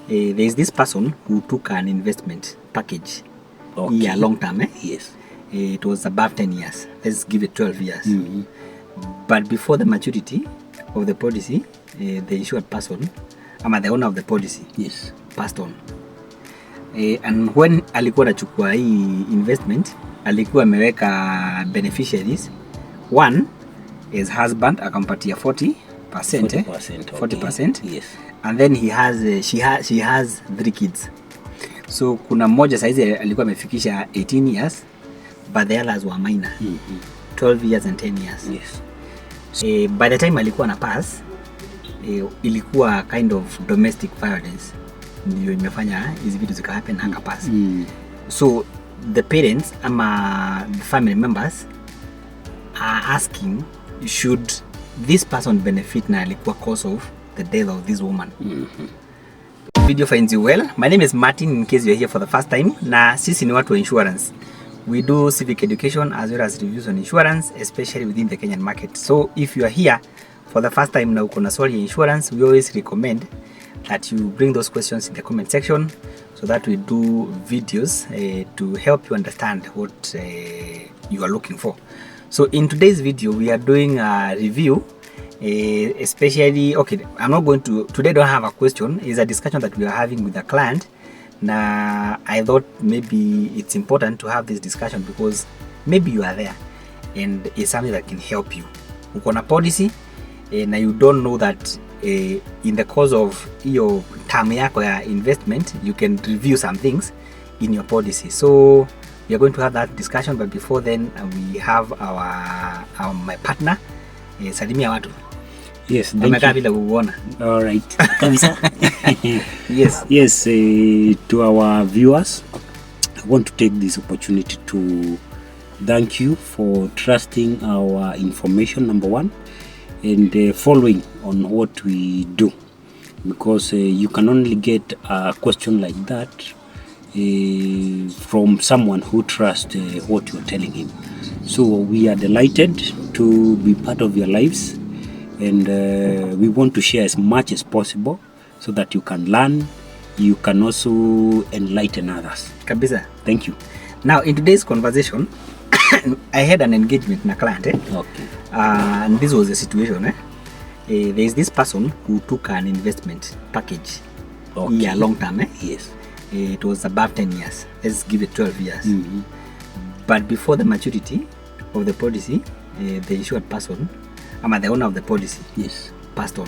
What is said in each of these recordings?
there is this person who took an investment package. Okay. Yeah, long term. Yes. It was above 10 years. Let's give it 12 years. But before the maturity of the policy, the insured person, the owner of the policy, yes, passed on. And when alikuwa anachukua hii investment, alikuwa ameweka beneficiaries. One is husband, akampatia 40%. 40%. Yes. And then she has 3 kids. So kuna mmoja saizi alikuwa amefikisha 18 years, but the others were minor. 12 years and 10 years. Yes. By the time alikuwa na pass, ilikuwa kind of domestic violence ndio imefanya hizi vitu zika happen na akapass. So the parents ama the family members are asking, should this person benefit na alikuwa cause of the death of this woman? Video finds you well. My name is Martin, in case you're here for the first time. Na sisi ni watu wa insurance. We do civic education as well as reviews on insurance, especially within the Kenyan market. So if you are here for the first time na uko na swali ya insurance, we always recommend that you bring those questions in the comment section so that we do videos to help you understand what you are looking for. So in today's video, we are doing a review, especially, okay, I'm not going to, today don't have a question, it's a discussion that we are having with the client. Now, I thought maybe it's important to have this discussion because maybe you are there and it's something that can help you. Uko na policy, na you don't know that in the course of your term yako ya investment, you can review some things in your policy. So we are going to have that discussion, but before then we have my partner. Salimia watu. Yes, thank you. All right. Yes. Yes, to our viewers, I want to take this opportunity to thank you for trusting our information, number one, and following on what we do, because you can only get a question like that from someone who trusts what you're telling him. So we are delighted to be part of your lives, and we want to share as much as possible so that you can learn, you can also enlighten others. Kabisa. Thank you. Now, in today's conversation, I had an engagement with a client. Okay. And this was the situation. There is this person who took an investment package. Okay. Yeah, long term. Yes. It was above 10 years. Let's give it 12 years. But before the maturity of the policy, the insured person, the owner of the policy, yes, passed on.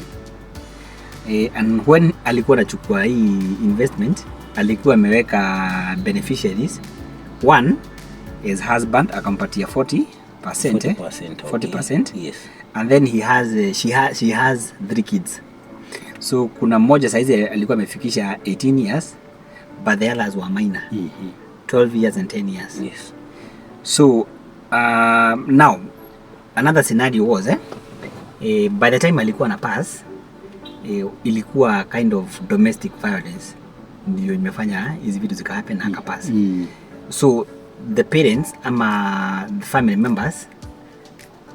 And when alikuwa anachukua hii investment, alikuwa ameweka beneficiaries. One is husband, akampatia 40%. 40%. Yes. And then she has 3 kids. So kuna mmoja saizi alikuwa amefikisha 18 years, but the others were minor. 12 years and 10 years. Yes. So now another scenario was by the time alikuwa na pass, ilikuwa kind of domestic violence ndio imefanya hizi vitu zika happen na akapass. So the parents ama the family members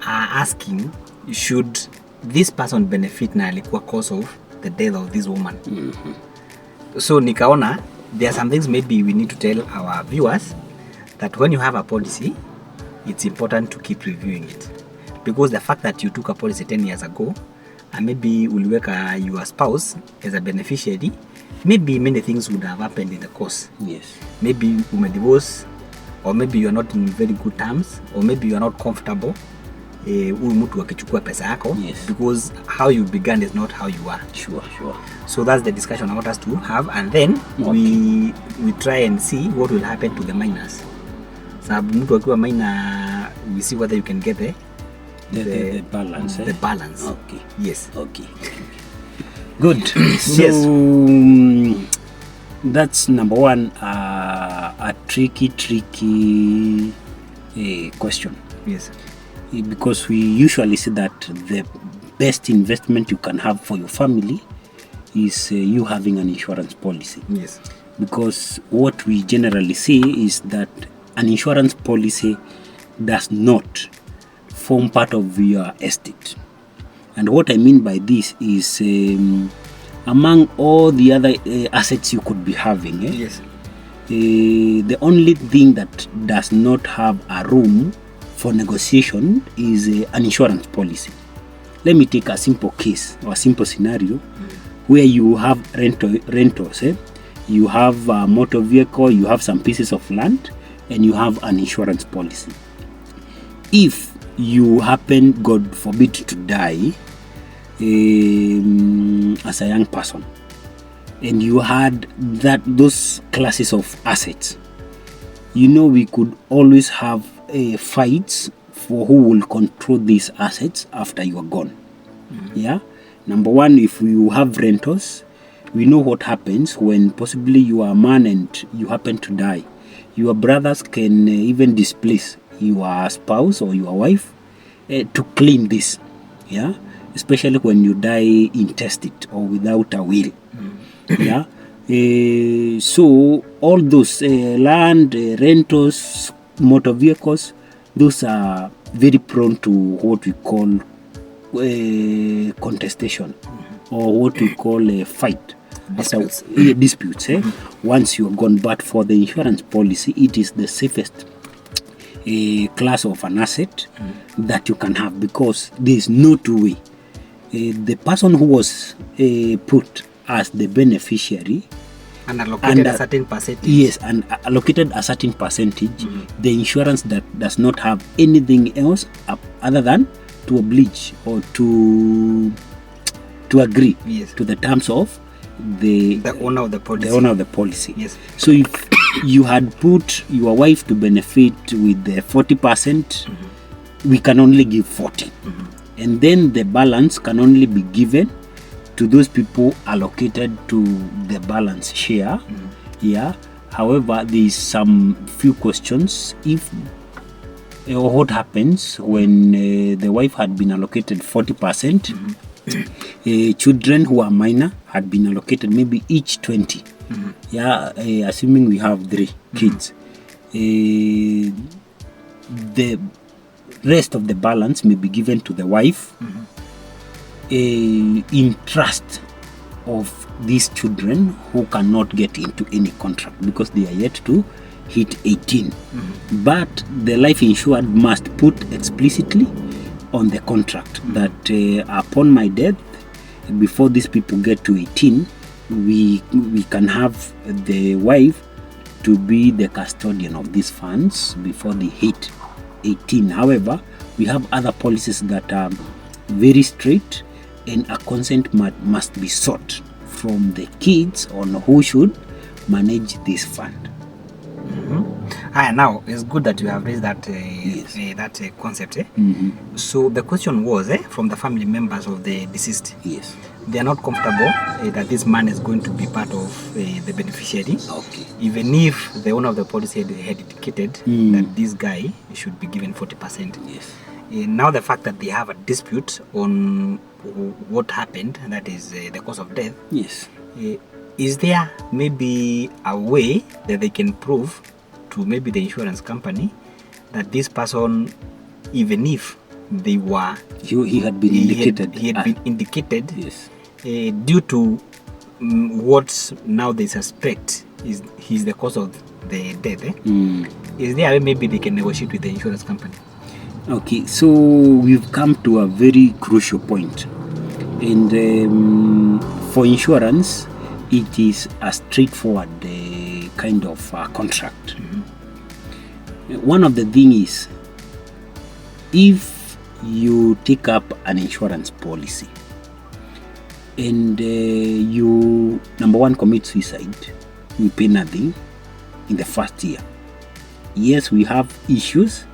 are asking, should this person benefit na alikuwa cause of the death of this woman? So nikaona there are some things maybe we need to tell our viewers, that when you have a policy, it's important to keep reviewing it, because the fact that you took a policy 10 years ago and maybe uliweka your spouse as a beneficiary, maybe many things would have happened in the course. Yes. Maybe you may divorce, or maybe you are not in very good terms, or maybe you are not comfortable huyu mtu akichukua pesa yako. Yes. Because how you began is not how you are. Sure. So that's the discussion I want us to have, and then we try and see what will happen to the minors. Sababu mtu akiwa minor, we see whether you can get the balance. The balance. Okay. Yes. Okay. Good. So Yes. That's number one, a tricky question. Yes. Because we usually say that the best investment you can have for your family is you having an insurance policy. Yes. Because what we generally see is that an insurance policy does not form part of your estate. And what I mean by this is among all the other assets you could be having, Yes. The only thing that does not have a room for negotiation is an insurance policy. Let me take a simple case or a simple scenario where you have rentals. You have a motor vehicle, you have some pieces of land, and you have an insurance policy. If you happen, God forbid, to die as a young person, and you had those classes of assets, we could always have fights for who will control these assets after you are gone. Yeah. Number one, if you have rentals, we know what happens when possibly you are a man and you happen to die. Your brothers can even displace your spouse or your wife to claim this. Yeah. Especially when you die intestate or without a will. Yeah. So all those land, rentals, motor vehicles, those are very prone to what we call contestation, or what we call a fight. Disputes. Disputes. Once you're gone. But for the insurance policy, it is the safest class of an asset that you can have, because there is no two way. The person who was put as the beneficiary and allocated a certain percentage. Yes, and allocated a certain percentage. The insurance that does not have anything else other than to oblige or to agree to the terms of the owner of the policy. The owner of the policy. Yes. So if you had put your wife to benefit with the 40%, we can only give 40, and then the balance can only be given to those people allocated to the balance share. Yeah. However, there is some few questions. If what happens when the wife had been allocated 40%, children who are minor had been allocated maybe each 20. Yeah, assuming we have 3 kids. The rest of the balance may be given to the wife in trust of these children who cannot get into any contract because they are yet to hit 18. But the life insured must put explicitly on the contract that upon my death, before these people get to 18, we can have the wife to be the custodian of these funds before they hit 18. However, we have other policies that are very strict, and a consent must be sought from the kids on who should manage this fund. Now it's good that you have raised that concept. So the question was from the family members of the deceased. Yes. They are not comfortable that this man is going to be part of the beneficiary. Okay. Even if the owner of the policy had indicated that this guy should be given 40%. Yes. Now the fact that they have a dispute on what happened, that is the cause of death. Yes. Is there maybe a way that they can prove to maybe the insurance company that this person, even if they were he had been indicated, he had been indicated, yes, due to what now they suspect is the cause of the death? Is there a way maybe they can negotiate with the insurance company? Okay, so we've come to a very crucial point, and for insurance, it is a straightforward kind of contract. One of the things is, if you take up an insurance policy and you, number one, commit suicide, you pay nothing in the first year. Yes, we have issues.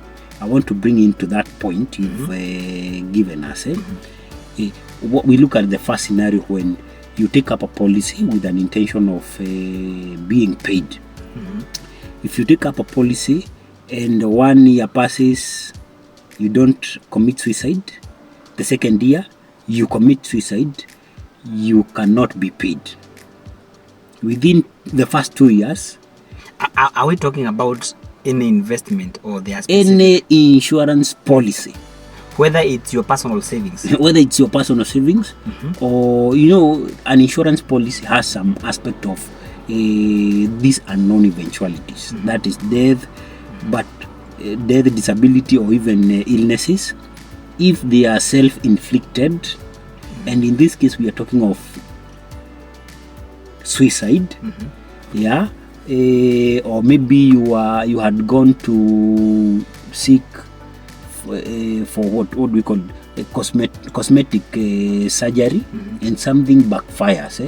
I want to bring into that point you've given us. What we look at the first scenario when you take up a policy with an intention of being paid. If you take up a policy and 1 year passes, you don't commit suicide, the second year you commit suicide, you cannot be paid. Within the first 2 years. Are we talking about any investment or the any insurance policy? Whether it's your personal savings. Whether it's your personal savings or, you know, an insurance policy has some aspect of these unknown eventualities. That is death, but death, disability, or even illnesses, if they are self-inflicted. And in this case, we are talking of suicide. Yeah. Or maybe you had gone to seek for what we call a cosmetic surgery, and something backfires,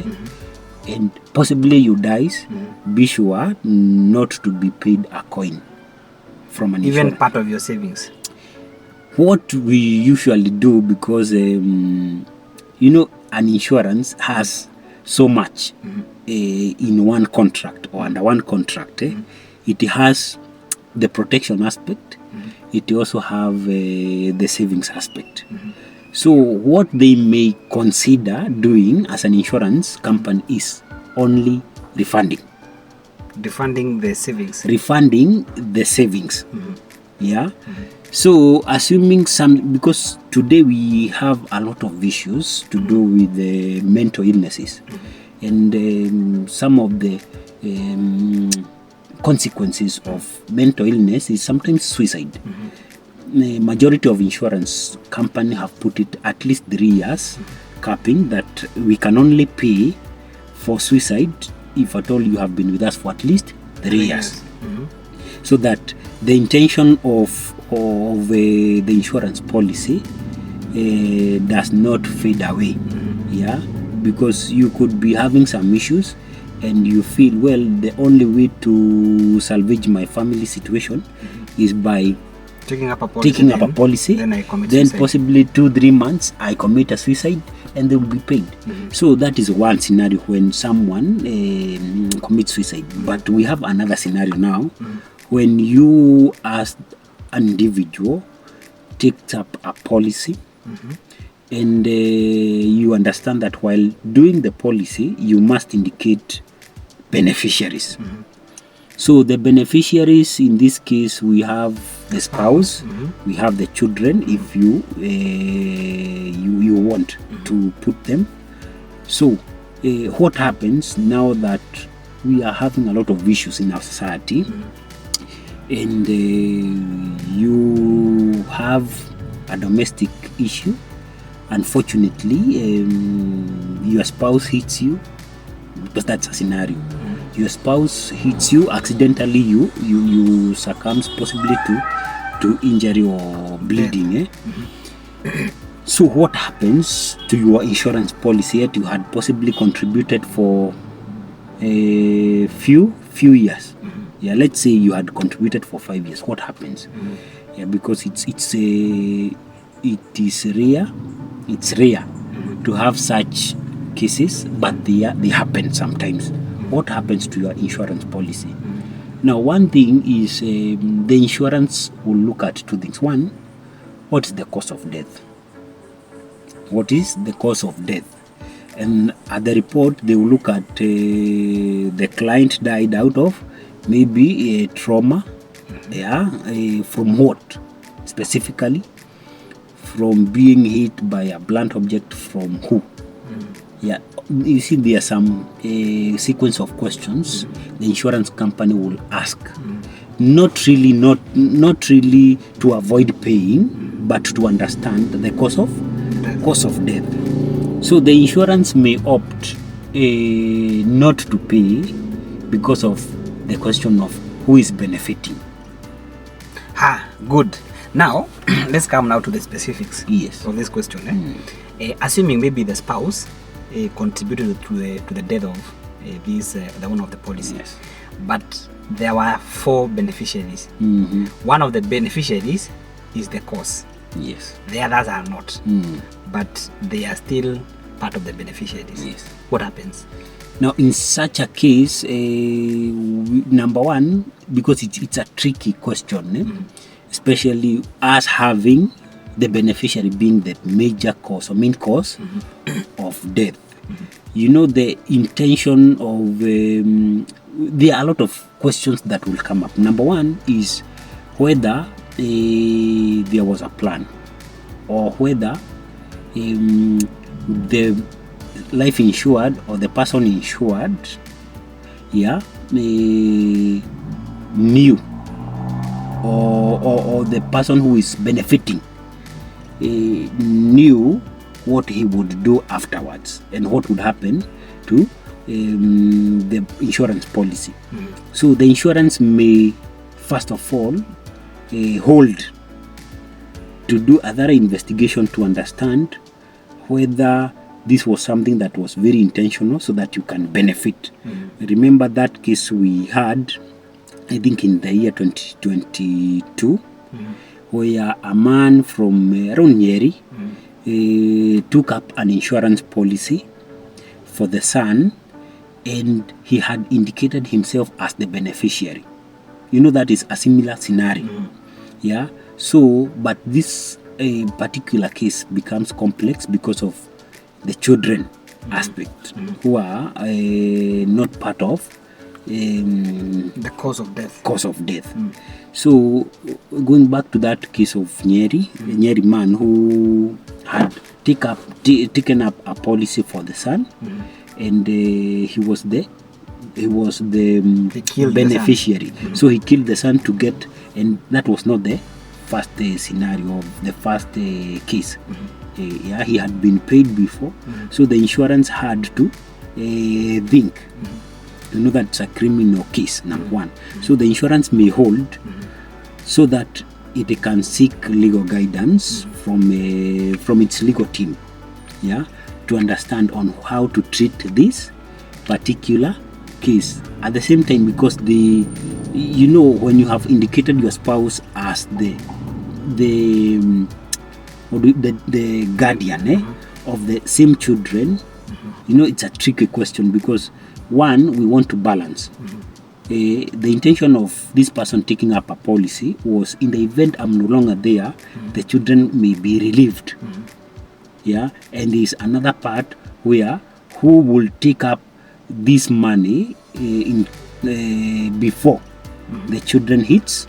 and possibly you dies. Be sure not to be paid a coin from an insurance. Even part of your savings. What we usually do, because you know, an insurance has so much in one contract or under one contract. It has the protection aspect. It also have the savings aspect. So what they may consider doing as an insurance company is only refunding the savings. Refunding the savings. Yeah. So assuming because today we have a lot of issues to do with the mental illnesses, and some of the consequences of mental illness is sometimes suicide. The majority of insurance companies have put it at least 3 years capping, that we can only pay for suicide if at all you have been with us for at least 3 years. So that the intention of the insurance policy does not fade away. Yeah, because you could be having some issues and you feel, well, the only way to salvage my family situation is by taking up a policy, then possibly 2-3 months I commit a suicide and they will be paid. So that is one scenario when someone commits suicide. But we have another scenario now when you as an individual takes up a policy, and you understand that while doing the policy you must indicate beneficiaries. So the beneficiaries, in this case, we have the spouse, we have the children, if you want to put them. So what happens now that we are having a lot of issues in our society, and you have a domestic issue, unfortunately, your spouse hits you, because that's a scenario. Your spouse hits you accidentally, you succumb possibly to injury or bleeding. So what happens to your insurance policy that you had possibly contributed for a few years? Yeah, let's say you had contributed for 5 years. What happens? Yeah, because it is rare. It's rare to have such cases, but they happen sometimes. What happens to your insurance policy? Now, one thing is the insurance will look at two things. One, what is the cause of death? What is the cause of death? And at the report, they will look at the client died out of maybe a trauma. Yeah, from what specifically? From being hit by a blunt object, from who? Yeah, you see, there are some sequence of questions the insurance company will ask. Not really to avoid paying, but to understand the cause of death. So the insurance may opt not to pay because of the question of who is benefiting. Good. Now, let's come now to the specifics of this question. Assuming maybe the spouse contributed to the death of the owner of the policy, but there were 4 beneficiaries. One of the beneficiaries is the cause. The others are not, but they are still part of the beneficiaries. What happens? Now, in such a case, number one, because it's a tricky question, especially us having the beneficiary being the major cause or main cause of death. You know, the intention of there are a lot of questions that will come up. Number one is whether there was a plan. or whether the life insured or the person insured, knew, or the person who is benefiting knew what he would do afterwards and what would happen to the insurance policy. So the insurance may first of all hold to do a thorough investigation to understand whether this was something that was very intentional so that you can benefit. Remember that case we had, I think in the year 2022, where a man from around Nyeri took up an insurance policy for the son, and he had indicated himself as the beneficiary. You know, that is a similar scenario. So, but this particular case becomes complex because of the children aspect, who are not part of the cause of death. So going back to that case of Nyeri man who had taken up a policy for the son, and he was the beneficiary. So he killed the son to get, and that was not the first scenario of the first case. He had been paid before, so the insurance had to think, you know, that's a criminal case, number one. So the insurance may hold so that it can seek legal guidance from its legal team, to understand on how to treat this particular case. At the same time, because when you have indicated your spouse as the guardian of the same children, it's a tricky question, because one, we want to balance. The intention of this person taking up a policy was, in the event I'm no longer there, the children may be relieved. And there's another part where who will take up this money before the children hits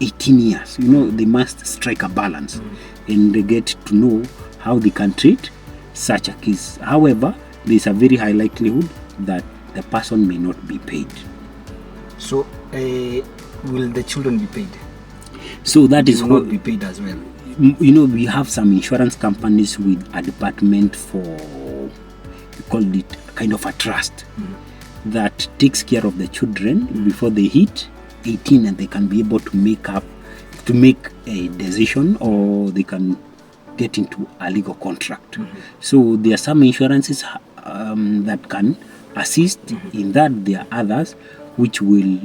18 years. They must strike a balance and they get to know how they can treat such a case. However, there's a very high likelihood that the person may not be paid. So, will the children be paid? So that is what be paid as well. We have some insurance companies with a department for, we call it kind of a trust, that takes care of the children before they hit 18, and they can be able to make a decision, or they can get into a legal contract. So there are some insurances that can assist in that. There are others which will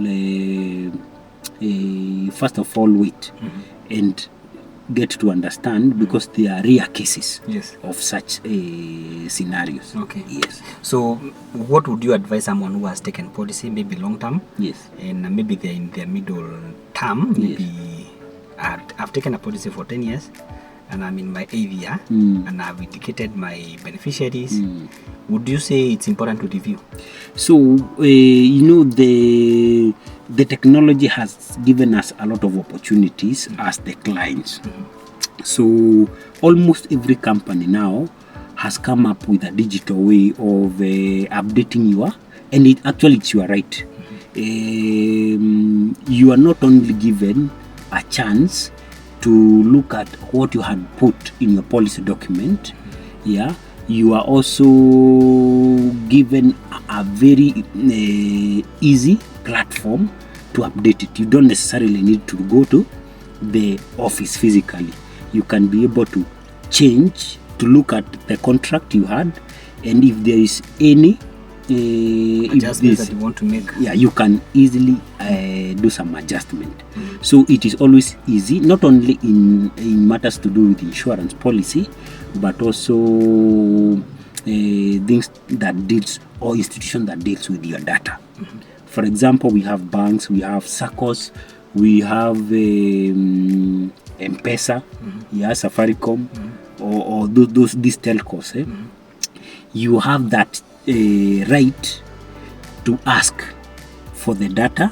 first of all wait and get to understand, because there are rare cases of such scenarios. Okay. Yes. So what would you advise someone who has taken policy, maybe long term? Yes. And maybe they're in their middle term, maybe I've taken a policy for 10 years and I'm in my 8th year and I've indicated my beneficiaries. Would you say it's important to review? So, the technology has given us a lot of opportunities as the clients. So almost every company now has come up with a digital way of updating and it's your right. You are not only given a chance to look at what you had put in your policy document, you are also given a very easy platform to update it. You don't necessarily need to go to the office physically. You can be able to change, to look at the contract you had, and if there is any adjustments that you want to make, you can easily do some adjustment. So it is always easy, not only in matters to do with insurance policy, but also things that deals, or institution that deals with your data. For example, we have banks, we have SACCOs, we have M-Pesa, Safaricom, or these telcos. You have that right to ask for the data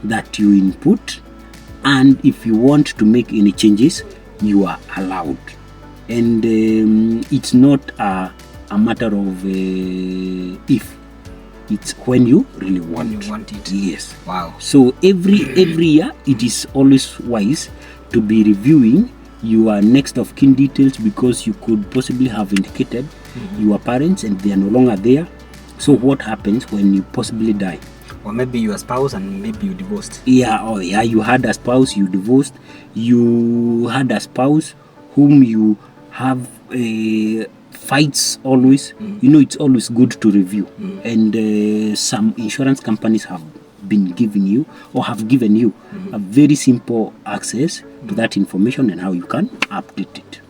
that you input, and if you want to make any changes, you are allowed. and it's not a matter of if, it's when you really want. When you want it. Yes. Wow. So every year it is always wise to be reviewing your next of kin details, because you could possibly have indicated your parents and they are no longer there. So what happens when you possibly die? Or maybe your spouse and maybe you divorced. Yeah, you had a spouse, you divorced, you had a spouse whom you have fights always. You know, it's always good to review. And some insurance companies have been giving you or have given you a very simple access to that information and how you can update it.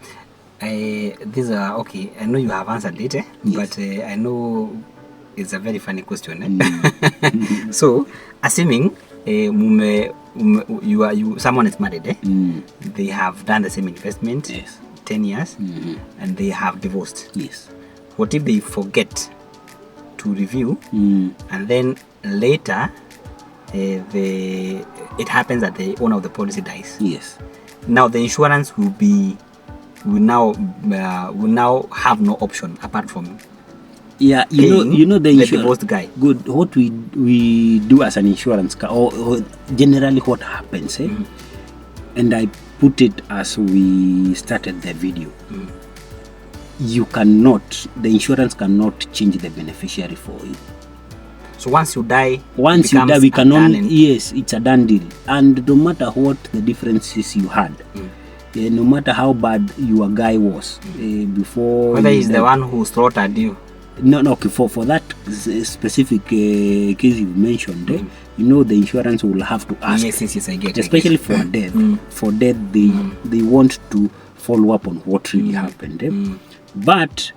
These are okay. I know you have answered it, Yes. but I know it's a very funny question. So, assuming someone is married, they have done the same investment, Yes. 10 years, and they have divorced. Yes. What if they forget to review, and then later it happens that the owner of the policy dies? Yes. Now the insurance will now have no option apart from Yeah, paying you know the the insurance divorced guy. Good. What we do as an insurance or generally what happens, and I put it as we started the video. You cannot, the insurance cannot change the beneficiary for you. So once you die, Once you die, we can only, yes, it's a done deal. And no matter what the differences you had, no matter how bad your guy was before, whether he's the one who slaughtered you. No, okay, for that specific case you mentioned, you know, the insurance will have to ask. Yes, I get. Especially for death. For death, they want to follow up on what really happened. But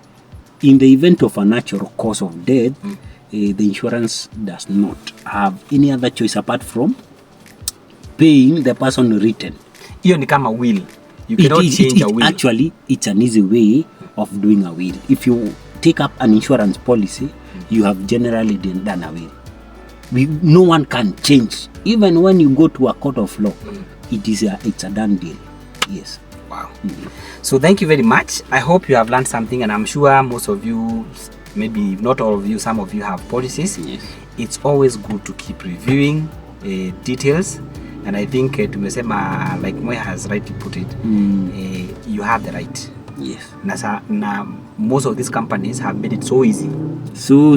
in the event of a natural cause of death, the insurance does not have any other choice apart from paying the person written. Hiyo ni kama will. You cannot change a will. Actually, it's an easy way of doing a will. If you take up an insurance policy, you have generally done a will. No one can change. Even when you go to a court of law, it's a done deal. Yes. Wow. So thank you very much. I hope you have learned something, and I'm sure most of you, maybe not all of you, some of you have policies. Yes. It's always good to keep reviewing details, and I think tumesema, like Moya has rightly put it, you have the right. Yes. Na most of these companies have made it so easy. So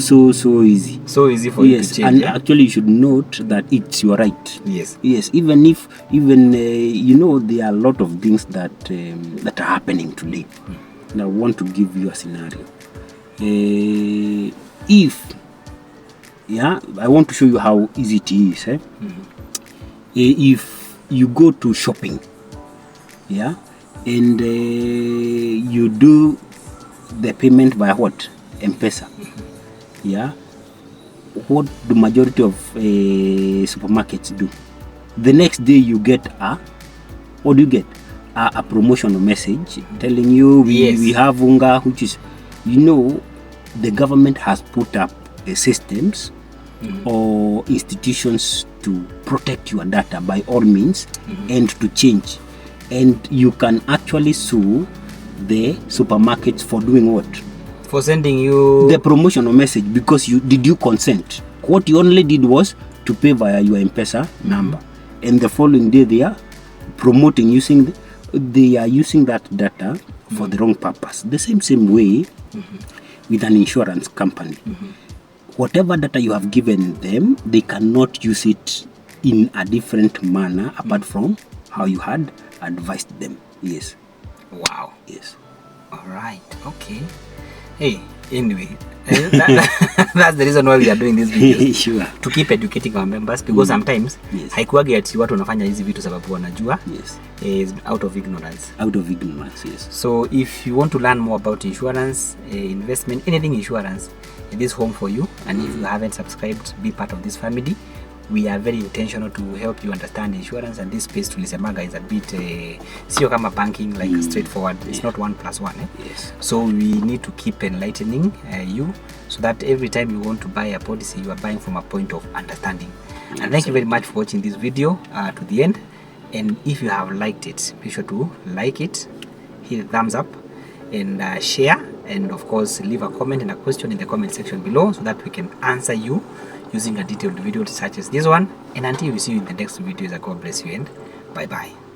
easy. So easy for you to change. And actually you should note that it's your right. Yes. Yes, even you know, there are a lot of things that are happening today. Now I want to give you a scenario. I want to show you how easy it is. If you go to shopping, and you do the payment by what? M-Pesa. What the majority of supermarkets do. The next day you get what do you get? A promotional message telling you we have unga, which is, you know, the government has put up systems or institutions to protect your data by all means and to change. And you can actually sue the supermarkets for doing what? For sending you the promotional message, because you consent. What you only did was to pay via your M-Pesa number, and the following day they are promoting they are using that data for the wrong purpose. The same way with an insurance company. Whatever data you have given them, they cannot use it in a different manner apart from how you had advised them. Yes. Wow. Yes. All right. Okay. Hey, anyway, that's the reason why we are doing this video. Sure. To keep educating our members, because sometimes haikuwagi ati watu wanafanya hizi vitu sababu wanajua. Yes. Is out of ignorance. Out of ignorance, yes. So if you want to learn more about insurance, investment, anything insurance, it is home for you. And if you haven't subscribed, be part of this family. We are very intentional to help you understand insurance, and this space tulisemaga is a bit sio kama banking, like straightforward. It's not 1+1. Yes. So we need to keep enlightening you, so that every time you want to buy a policy, you are buying from a point of understanding. And thank you very much for watching this video to the end. And if you have liked it, be sure to like it, hit the thumbs up, and share, and of course leave a comment and a question in the comment section below so that we can answer you using a detailed video such as this one. And until we see you in the next video, God bless you and bye bye.